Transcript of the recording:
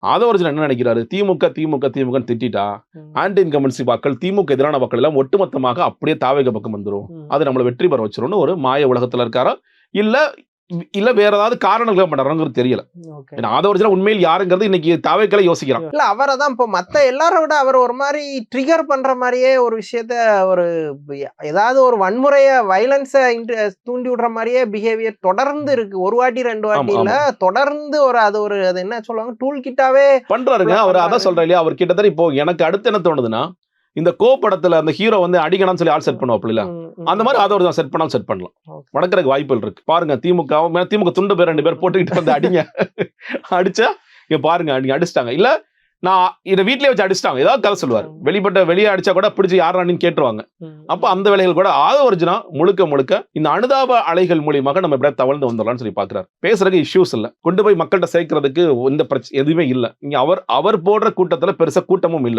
ஆதவர்ஜுன் என்ன நினைக்கிறாரு, திமுக திட்டிட்டா anti incumbency வாக்கள், திமுக எதிரான வாக்கள் எல்லாம் ஒட்டுமொத்தமாக அப்படியே தாவேக பக்கம் வந்துரும், அது நம்மள வெற்றி பெற வச்சிரும்னு ஒரு மாய உலகத்துல இருக்காரா, இல்ல வேற ஏதாவது காரணங்கள் பண்றாங்கிறது தெரியல. ஆதவர்ஜுன் உண்மையில் யாருங்கிறது இன்னைக்கு தாவேக்கல யோசிக்கிறான். இல்ல அவரை தான் இப்போ மத்த எல்லாரை விட அவர் ஒரு மாதிரி ட்ரிகர் பண்ற மாதிரியே ஒரு விஷயத்த ஒரு ஏதாவது ஒரு வன்முறைய வயலன்ஸை தூண்டி விடுற மாதிரியே பிஹேவியர் தொடர்ந்து இருக்கு. ஒரு வாட்டி 2 வாட்டி இல்ல, தொடர்ந்து அது என்ன சொல்லுவாங்க, டூல் கிட்டாவே பண்றாருங்க. அவர் அதான் சொல்றேன் இல்லையா, அவர் கிட்டத்தட்ட இப்போ எனக்கு அடுத்து என்ன தோணுதுன்னா, இந்த கோ படத்துல அந்த ஹீரோ வந்து அடிக்கணும்னு சொல்லி ஆள் செட் பண்ணுவாப்ல, அந்த மாதிரி ஆதவர்ஜுன் செட் பண்ணாலும் செட் பண்ணலாம். நடக்கிறதுக்கு வாய்ப்புகள் இருக்கு. பாருங்க, திமுக துண்டு பேர் 2 பேர் போட்டுக்கிட்டு வந்து அடிங்க, அடிச்சா இங்க பாருங்க நீங்க அடிச்சிட்டாங்க, இல்ல நான் இதை வீட்லயே வச்சு அடிச்சிட்டாங்க, ஏதாவது கதை சொல்லுவார். வெளியே அடிச்சா கூட பிடிச்சி யாரான்னு கேட்டுருவாங்க. அப்ப அந்த வேலைகள் கூட ஆதவர்ஜுனா முழுக்க இந்த அனுதாப அலைகள் மூலியமாக நம்ம எப்படியா தவழ்ந்து வந்துடலாம்னு சொல்லி பாக்குறாரு. பேசுறதுக்கு இஷ்யூஸ் இல்ல, கொண்டு போய் மக்கள்கிட்ட சேர்க்கறதுக்கு எந்த பிரச்சனை எதுவுமே இல்ல. இங்க அவர் போடுற கூட்டத்துல பெருசா கூட்டமும் இல்ல.